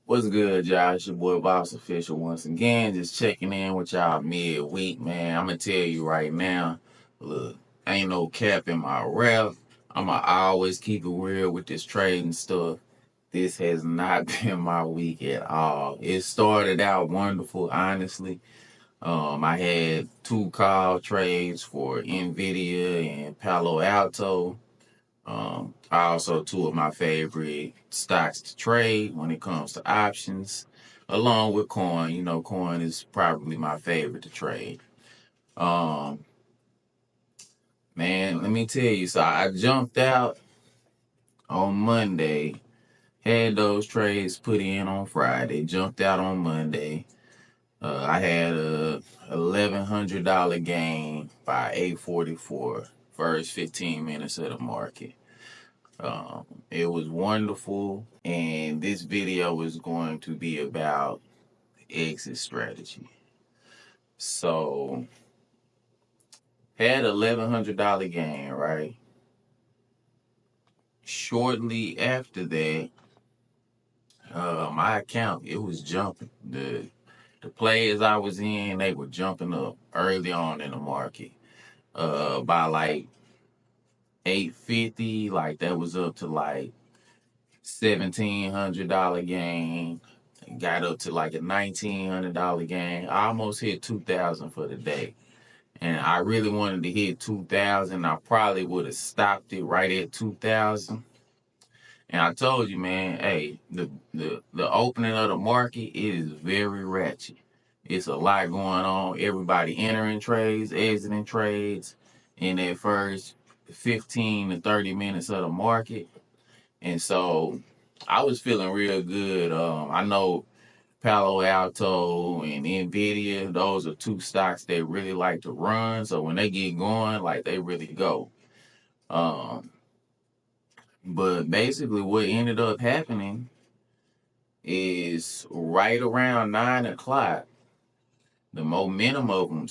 What's good, y'all? It's your boy Voss Official once again, just checking in with y'all midweek, man. I'm gonna tell you right now, look, ain't no cap in my rep. I'ma always keep it real with this trading stuff. This has not been my week at all. It started out wonderful, honestly. I had two call trades for Nvidia and Palo Alto. Also, two of my favorite stocks to trade when it comes to options, along with coin. You know, coin is probably my favorite to trade. Um, Man, let me tell you. So I jumped out on Monday, had those trades put in on Friday, jumped out on Monday. I had a $1,100 gain by 8:44, first 15 minutes of the market. It was wonderful, and this video is going to be about exit strategy. So, had $1,100 gain, right? Shortly after that, my account it was jumping. The players I was in, they were jumping up early on in the market. By like 850, like that was up to like $1,700 gain. Got up to like a $1,900 gain. I almost hit 2,000 for the day. And I really wanted to hit 2,000. I probably would have stopped it right at 2,000. And I told you, man, hey, the opening of the market is very ratchet. It's a lot going on. Everybody entering trades, exiting trades in that first 15 to 30 minutes of the market. And so I was feeling real good. I know Palo Alto and Nvidia, those are two stocks that really like to run. So when they get going, like they really go. Um, but basically what ended up happening is right around 9 o'clock, the momentum of them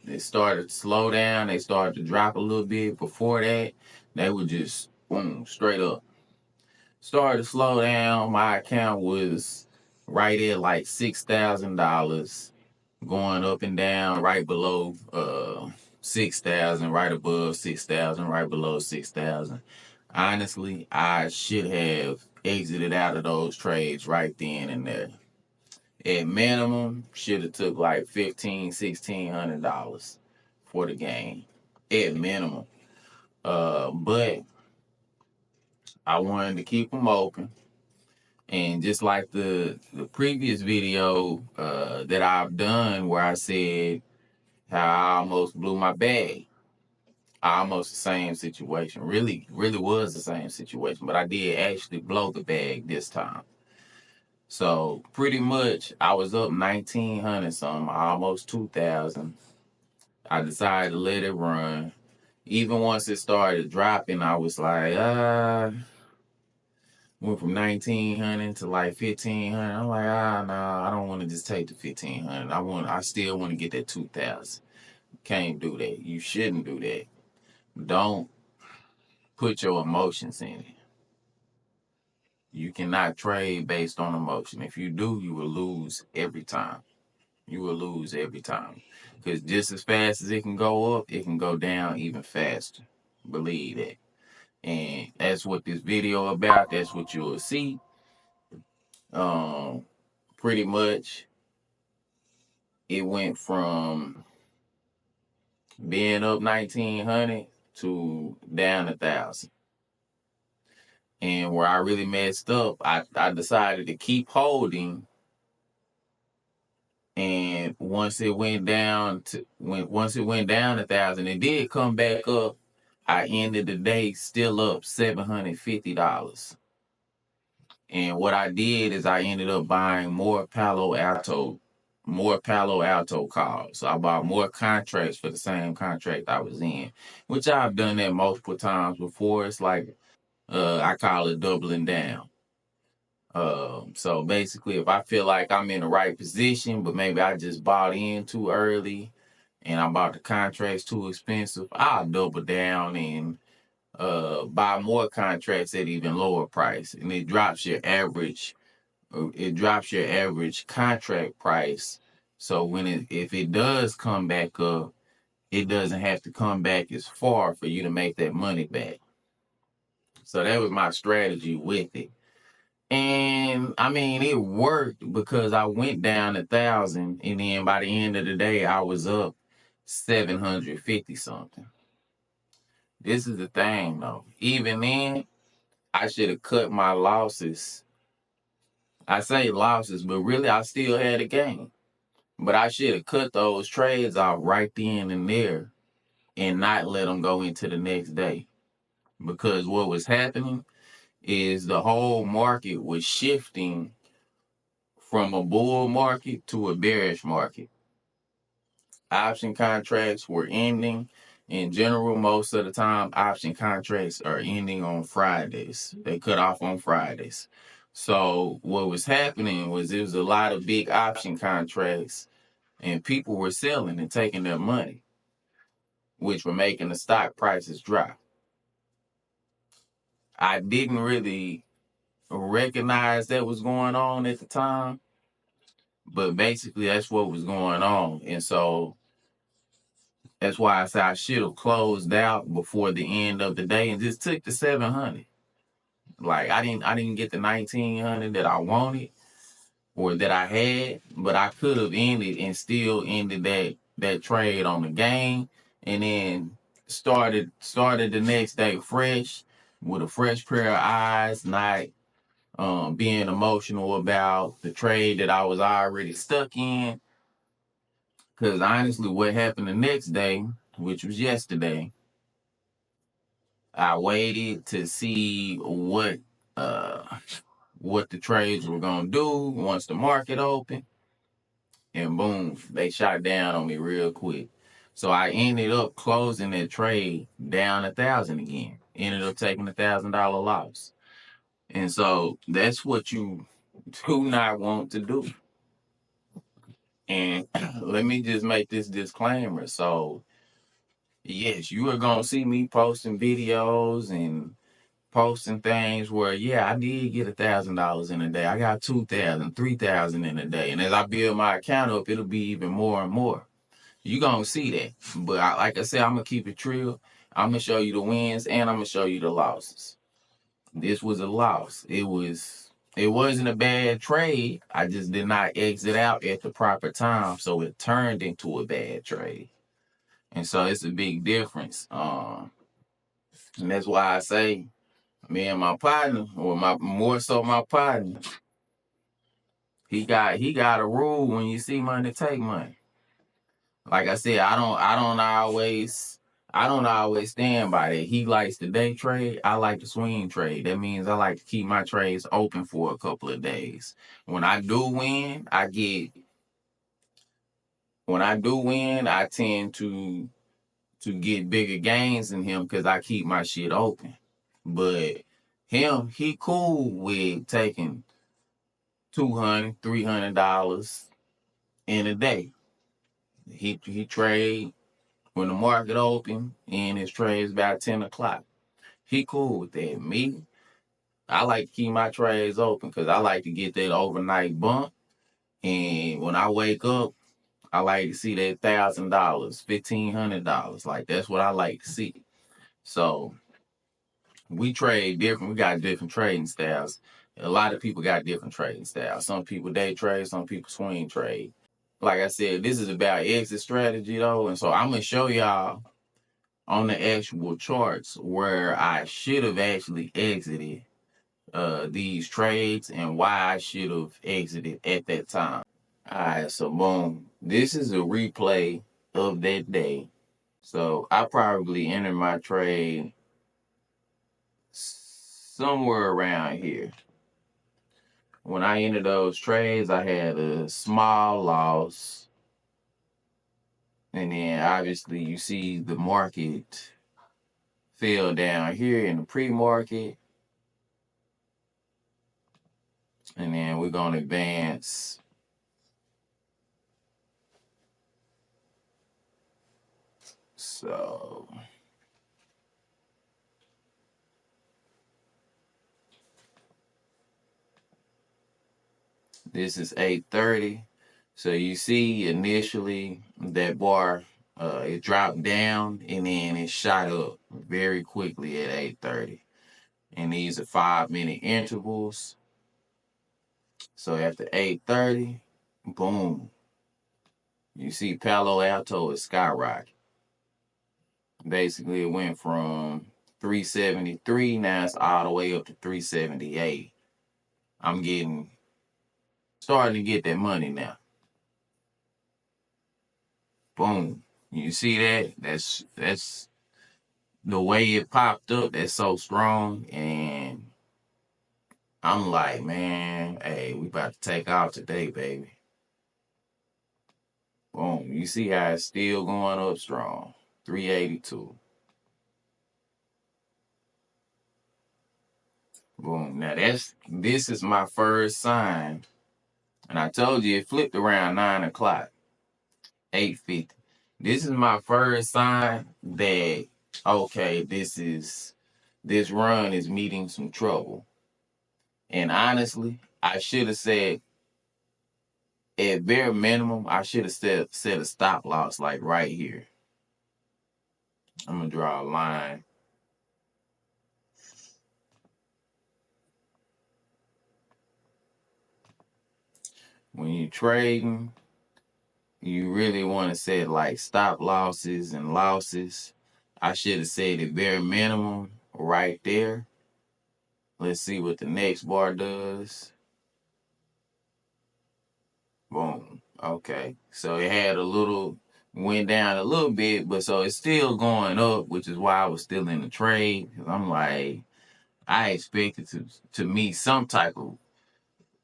they started to slow down. They started to drop a little bit. Before that, they were just boom, straight up. Started to slow down. My account was right at like $6,000, going up and down, right below 6,000, right above 6,000, right below 6,000. Honestly, I should have exited out of those trades right then and there. At minimum, should have took like $1,500, $1,600 for the game. At minimum. But I wanted to keep them open. And just like the previous video that I've done where I said how I almost blew my bag. Almost the same situation. Really, really was the same situation. But I did actually blow the bag this time. So pretty much I was up 1,900 something, almost 2,000. I decided to let it run. Even once it started dropping, I was like, went from 1,900 to like 1,500. I'm like, no, I don't want to just take the 1,500. I still want to get that 2,000. Can't do that. You shouldn't do that. Don't put your emotions in it. You cannot trade based on emotion. If you do, you will lose every time. You will lose every time. Because just as fast as it can go up, it can go down even faster. Believe that. And that's what this video about. That's what you'll see. Um, Pretty much it went from being up 1,900 to down 1,000. And where I really messed up, I decided to keep holding. And once it went down 1,000, it did come back up. I ended the day still up $750. And what I did is I ended up buying more Palo Alto calls. So I bought more contracts for the same contract I was in, which I've done that multiple times before. It's like I call it doubling down. So basically, if I feel like I'm in the right position, but maybe I just bought in too early and I bought the contracts too expensive, I'll double down and buy more contracts at even lower price, and it drops your average it drops your average contract price. So if it does come back up, it doesn't have to come back as far for you to make that money back. So that was my strategy with it. And I mean, it worked because I went down 1,000, and then by the end of the day, I was up 750 something. This is the thing though. Even then, I should have cut my losses. I say losses, but really I still had a gain. But I should have cut those trades off right then and there and not let them go into the next day. Because what was happening is the whole market was shifting from a bull market to a bearish market. Option contracts were ending. In general, most of the time, option contracts are ending on Fridays. They cut off on Fridays. So what was happening was there was a lot of big option contracts, and people were selling and taking their money, which were making the stock prices drop. I didn't really recognize that was going on at the time, but basically that's what was going on. And so that's why I said I should have closed out before the end of the day and just took the 700. Like I didn't get the 1,900 that I wanted or that I had, but I could have ended and still ended that trade on the gain, and then started the next day fresh with a fresh pair of eyes, not being emotional about the trade that I was already stuck in. Because honestly, what happened the next day, which was yesterday, I waited to see what the trades were gonna do once the market opened, and boom, they shot down on me real quick. So I ended up closing that trade down 1,000 again. Ended up taking $1,000 loss, and so that's what you do not want to do. And let me just make this disclaimer. So yes, you are gonna see me posting videos and posting things where, yeah, I did get $1,000 in a day. I got 2,000, 3,000 in a day. And as I build my account up, it'll be even more and more. You gonna see that. But like I said, I'm gonna keep it real. I'm gonna show you the wins and I'm gonna show you the losses. This was a loss. It wasn't a bad trade. I just did not exit out at the proper time, so it turned into a bad trade. And so it's a big difference. And that's why I say me and my partner, or more so my partner, he got a rule: when you see money, take money. Like I said, I don't always stand by that. He likes the day trade. I like the swing trade. That means I like to keep my trades open for a couple of days. When I do win, I tend to get bigger gains than him because I keep my shit open. But he cool with taking $200, $300 in a day. He trade when the market open, and his trades about 10 o'clock. He cool with that. Me, I like to keep my trades open because I like to get that overnight bump. And when I wake up, I like to see that $1,000, $1,500. Like that's what I like to see. So we trade different. We got different trading styles. A lot of people got different trading styles. Some people day trade, some people swing trade. Like I said, this is about exit strategy though, and so I'm gonna show y'all on the actual charts where I should have actually exited these trades and why I should have exited at that time. Alright, so boom. This is a replay of that day. So I probably entered my trade somewhere around here. When I entered those trades, I had a small loss. And then obviously you see the market fell down here in the pre-market. And then we're going to advance. So This is 8:30. So you see initially that bar, it dropped down and then it shot up very quickly at 8:30. And these are 5-minute intervals. So after 8:30, boom, you see Palo Alto is skyrocket. Basically, it went from 373, now it's all the way up to 378. I'm starting to get that money now. Boom. You see that? That's the way it popped up. That's so strong. And I'm like, man, hey, we about to take off today, baby. Boom. You see how it's still going up strong. 382. Boom. Now this is my first sign. And I told you it flipped around 9 o'clock. 8:50. This is my first sign that okay, this run is meeting some trouble. And honestly, I should have said at bare minimum, I should have set a stop loss like right here. I'm gonna draw a line. When you're trading, you really want to set like stop losses and losses. I should have said at bare minimum right there. Let's see what the next bar does. Boom. Okay. So it had went down a little bit, but so it's still going up, which is why I was still in the trade. Cause I'm like, I expected to meet some type of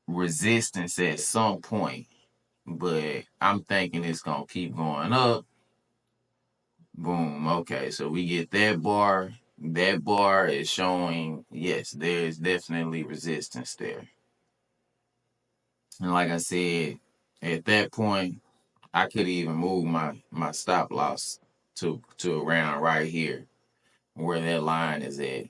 resistance at some point, but I'm thinking it's gonna keep going up. Boom. Okay. So we get that bar. That bar is showing, yes, there is definitely resistance there. And like I said, at that point, I could even move my stop loss to around right here where that line is at.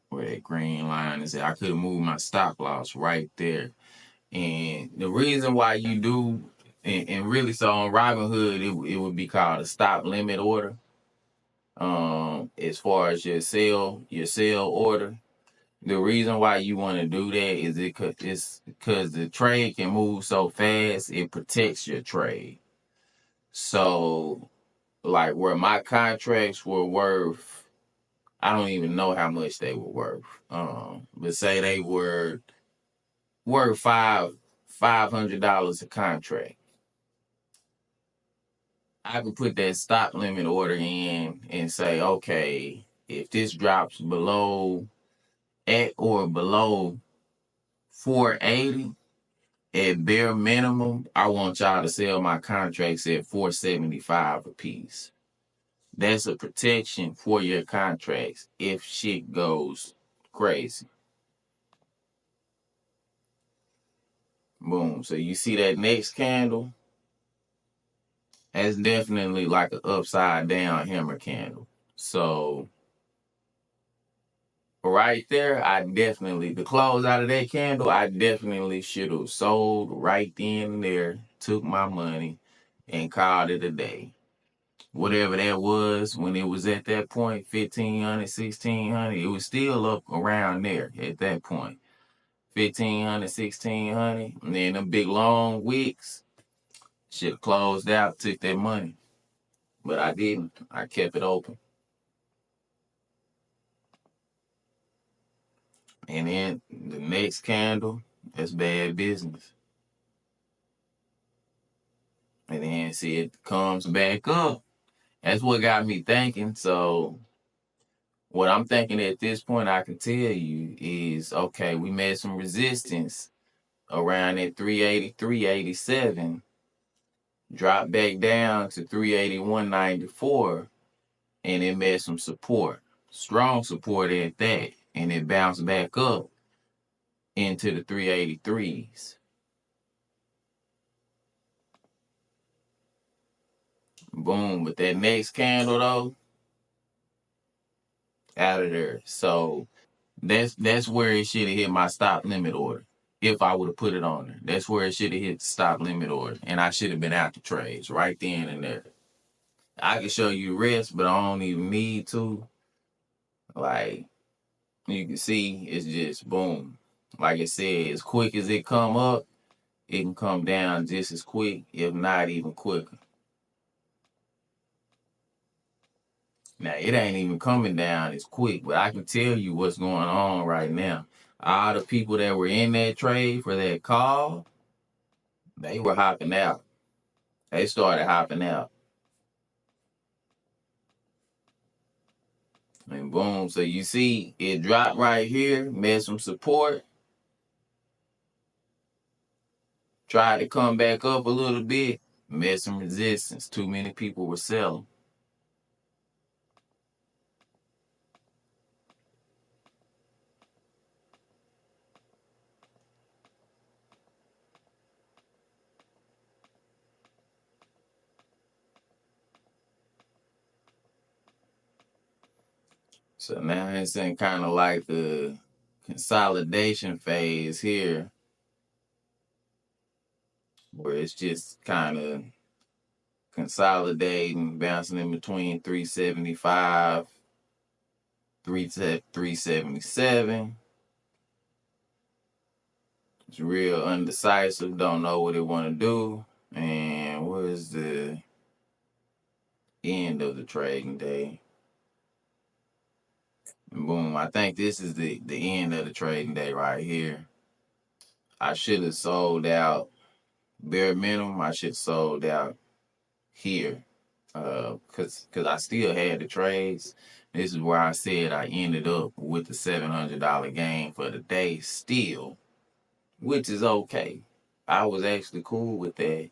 Where that green line is at. I could have moved my stop loss right there. And the reason why you do, and really so on Robinhood, it would be called a stop limit order. As far as your sell order. The reason why you want to do that is because the trade can move so fast, it protects your trade. So, like where my contracts were worth, I don't even know how much they were worth. But say they were worth $500 a contract. I can put that stop limit order in and say, okay, if this drops at or below 480, at bare minimum, I want y'all to sell my contracts at 475 a piece. That's a protection for your contracts if shit goes crazy. Boom. So you see that next candle? That's definitely like an upside down hammer candle. So right there, the close out of that candle, I definitely should have sold right then and there, took my money, and called it a day. Whatever that was when it was at that point, 1,500, 1,600, it was still up around there at that point. 1,500, 1,600, and then them big long wicks, should have closed out, took that money. But I didn't. I kept it open. And then the next candle, that's bad business. And then see it comes back up. That's what got me thinking. So what I'm thinking at this point, I can tell you is, okay, we made some resistance around at 380, 387, dropped back down to 381.94, and it made some support, strong support at that, and it bounced back up into the 383s. Boom. But that next candle though, out of there. So that's where it should have hit my stop limit order. If I would have put it on there, that's where it should have hit the stop limit order, and I should have been out the trades right then and there. I can show you the rest, but I don't even need to. Like you can see, it's just boom. Like I said, as quick as it come up, it can come down just as quick, if not even quicker. Now, it ain't even coming down as quick, but I can tell you what's going on right now. All the people that were in that trade for that call, they were hopping out. They started hopping out. And boom. So you see it dropped right here, made some support, tried to come back up a little bit, met some resistance. Too many people were selling. So now it's in kind of like the consolidation phase here, where it's just kind of consolidating, bouncing in between 375, 377. It's real undecisive, don't know what it want to do. And what is the end of the trading day? And boom, I think this is the end of the trading day right here. I should have sold out bare minimum. I should have sold out here. Cause I still had the trades. This is where I said I ended up with the $700 gain for the day still, which is okay. I was actually cool with that.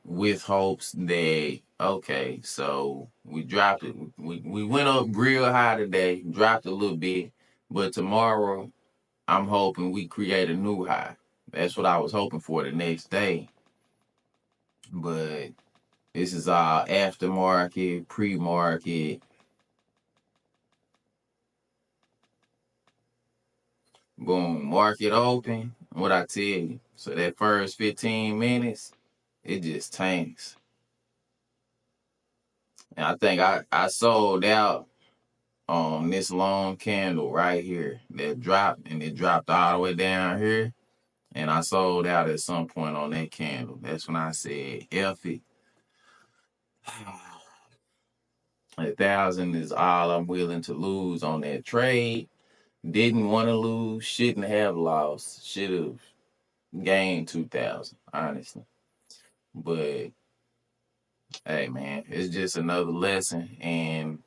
With hopes that okay, so we dropped it. We went up real high today, dropped a little bit, but tomorrow I'm hoping we create a new high. That's what I was hoping for the next day. But this is our aftermarket, pre-market. Boom, market open. What I tell you. So that first 15 minutes, it just tanks. And I think I sold out on this long candle right here that dropped, and it dropped all the way down here. And I sold out at some point on that candle. That's when I said, F it. 1,000 is all I'm willing to lose on that trade. Didn't want to lose, shouldn't have lost, should have gained 2,000, honestly. But hey, man, it's just another lesson. And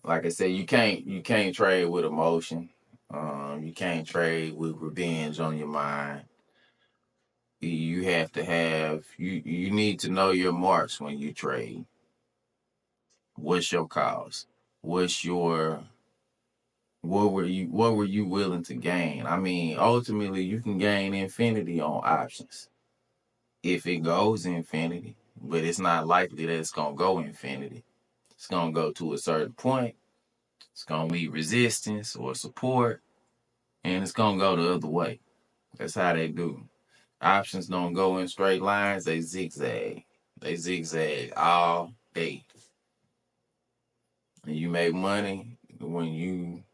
like I said, you can't trade with emotion. You can't trade with revenge on your mind. You have to have you need to know your marks when you trade. What's your cause? What's your what were you willing to gain? I mean, ultimately you can gain infinity on options if it goes infinity, but it's not likely that it's gonna go infinity. It's gonna go to a certain point, it's gonna meet resistance or support, and it's gonna go the other way. That's how they do. Options don't go in straight lines, they zigzag. They zigzag all day. And you make money when you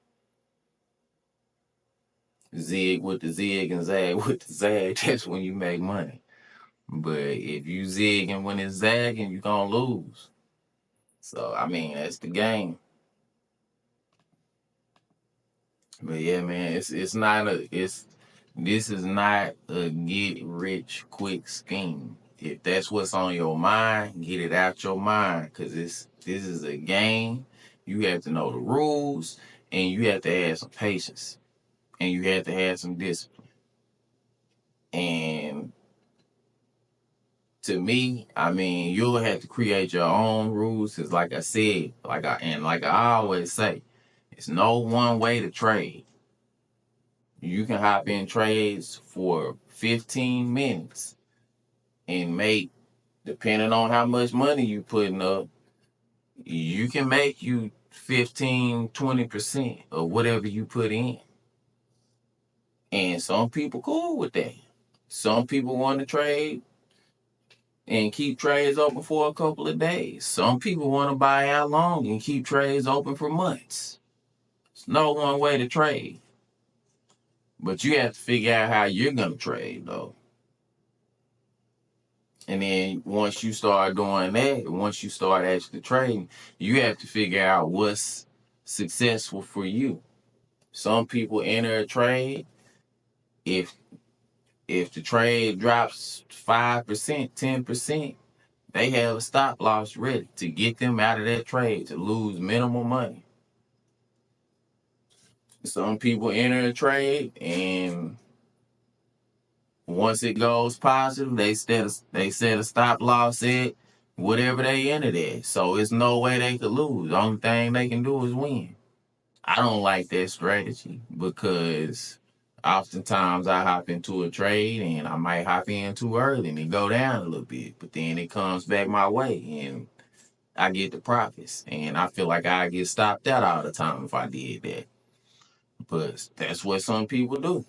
zig with the zig and zag with the zag. That's when you make money. But if you zigging when it's zagging, you're gonna lose. So I mean, that's the game. But yeah, man, it's not a it's this is not a get rich quick scheme. If that's what's on your mind, get it out your mind, cause this is a game. You have to know the rules, and you have to have some patience, and you have to have some discipline. And to me, I mean, you'll have to create your own rules, cause like I said, like I always say, it's no one way to trade. You can hop in trades for 15 minutes and depending on how much money you putting up, you can make you 15-20% of whatever you put in. And some people cool with that. Some people want to trade and keep trades open for a couple of days. Some people want to buy out long and keep trades open for months. It's no one way to trade. But you have to figure out how you're going to trade, though. And then once you start doing that, once you start actually trading, you have to figure out what's successful for you. Some people enter a trade. If the trade drops 5%, 10%, they have a stop loss ready to get them out of that trade to lose minimal money. Some people enter a trade and once it goes positive, they set a stop loss at whatever they entered at. So it's no way they could lose. The only thing they can do is win. I don't like that strategy because oftentimes I hop into a trade and I might hop in too early and it go down a little bit, but then it comes back my way and I get the profits. And I feel like I get stopped out all the time if I did that. But that's what some people do.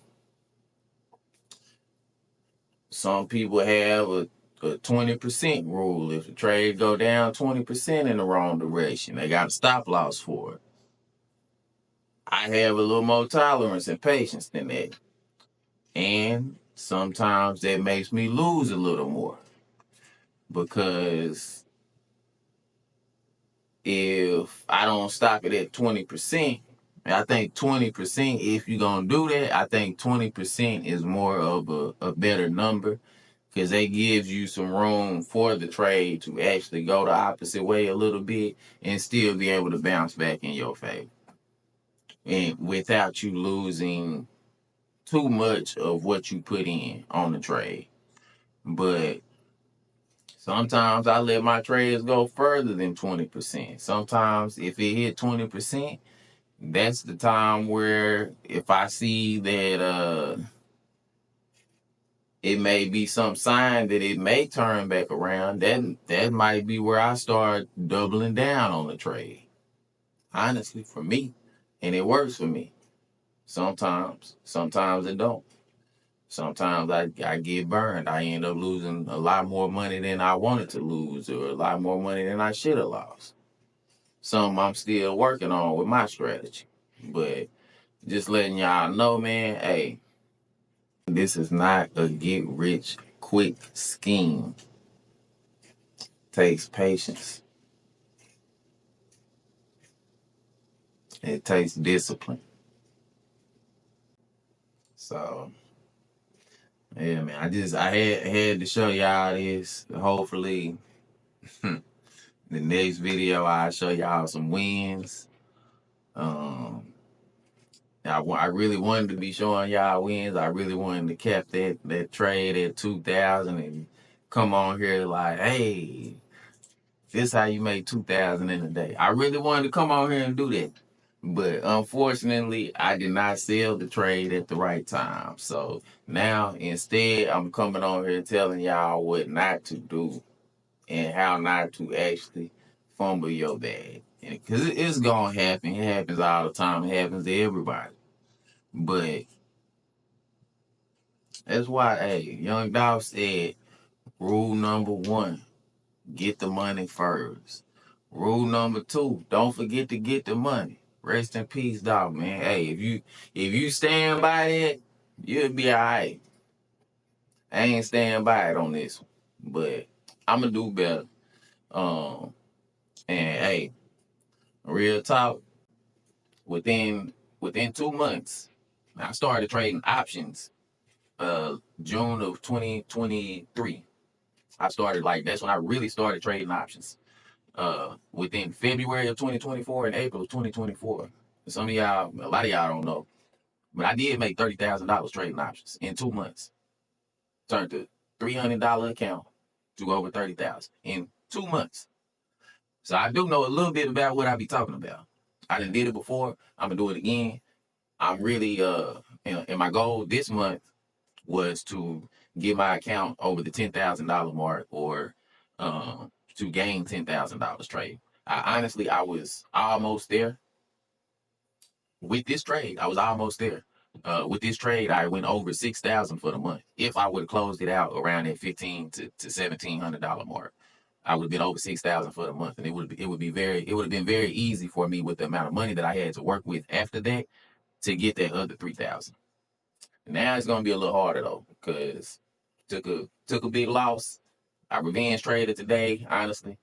Some people have a 20% rule. If the trade go down 20% in the wrong direction, they got a stop loss for it. I have a little more tolerance and patience than that. And sometimes that makes me lose a little more. Because if I don't stop it at 20%, I think 20%, if you're going to do that, I think 20% is more of a better number because they gives you some room for the trade to actually go the opposite way a little bit and still be able to bounce back in your favor. And without you losing too much of what you put in on the trade. But sometimes I let my trades go further than 20%. Sometimes if it hit 20%, that's the time where if I see that it may be some sign that it may turn back around, that might be where I start doubling down on the trade. Honestly, for me. And it works for me. Sometimes it don't. Sometimes I get burned. I end up losing a lot more money than I wanted to lose or a lot more money than I should have lost. Some I'm still working on with my strategy. But just letting y'all know, man, hey, this is not a get rich quick scheme. It takes patience. It takes discipline. So yeah, man, I had to show y'all this. Hopefully the next video I'll show y'all some wins. I really wanted to be showing y'all wins. I really wanted to cap that trade at 2,000 and come on here like, hey, this how you make 2,000 in a day. I really wanted to come on here and do that. But unfortunately, I did not sell the trade at the right time. So now instead, I'm coming on here telling y'all what not to do and how not to actually fumble your bag. Because it's going to happen. It happens all the time. It happens to everybody. But that's why, hey, Young Dolph said, rule number 1, get the money first. Rule number 2, don't forget to get the money. Rest in peace, dog, man. Hey, if you stand by that, you'll be all right. I ain't stand by it on this one, but I'm gonna do better. And hey, real talk, within 2 months, I started trading options. June of 2023. That's when I really started trading options. Within February of 2024 and April of 2024. A lot of y'all don't know, but I did make $30,000 trading options in 2 months. Turned a $300 account to over 30,000 in 2 months. So I do know a little bit about what I be talking about. I done did it before. I'm gonna do it again. I'm really and my goal this month was to get my account over the $10,000 mark or to gain $10,000 trade. I was almost there with this trade. I was almost there. With this trade, I went over 6,000 for the month. If I would have closed it out around that $1,500 to $1,700 mark, I would have been over 6,000 for the month, and it would have been very easy for me with the amount of money that I had to work with after that to get that other 3,000. Now it's gonna be a little harder though, because took a big loss. I revenge traded today. Honestly,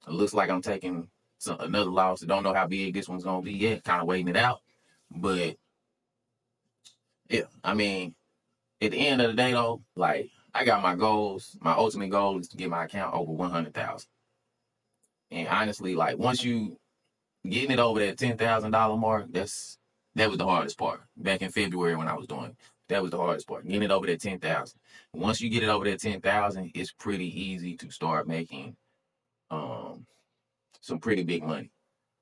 it looks like I'm taking another loss. I don't know how big this one's gonna be yet. Kind of waiting it out, but yeah, I mean, at the end of the day though, like I got my goals. My ultimate goal is to get my account over 100,000. And honestly, like once you getting it over that $10,000 mark, that was the hardest part. Back in February when I was doing it, that was the hardest part. Getting it over that 10,000. Once you get it over that 10,000, it's pretty easy to start making um some pretty big money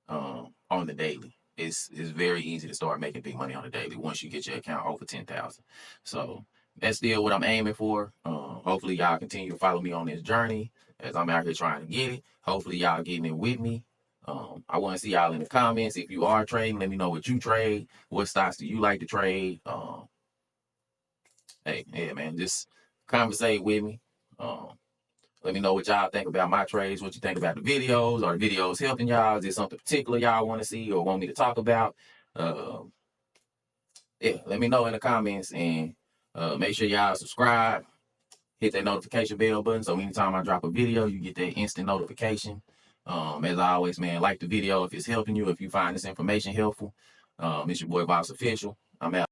on the daily. It's very easy to start making big money on the daily once you get your account over 10,000. So that's still what I'm aiming for. Hopefully y'all continue to follow me on this journey as I'm out here trying to get it. Hopefully y'all getting it with me. I want to see y'all in the comments. If you are trading, let me know what you trade. What stocks do you like to trade? Hey, yeah, man, just conversate with me. Let me know what y'all think about my trades, what you think about the videos. Are the videos helping y'all? Is there something particular y'all want to see or want me to talk about? Yeah, let me know in the comments, and make sure y'all subscribe, hit that notification bell button so anytime I drop a video, you get that instant notification. As always, man, like the video if it's helping you, if you find this information helpful. It's your boy Voss Official. I'm out.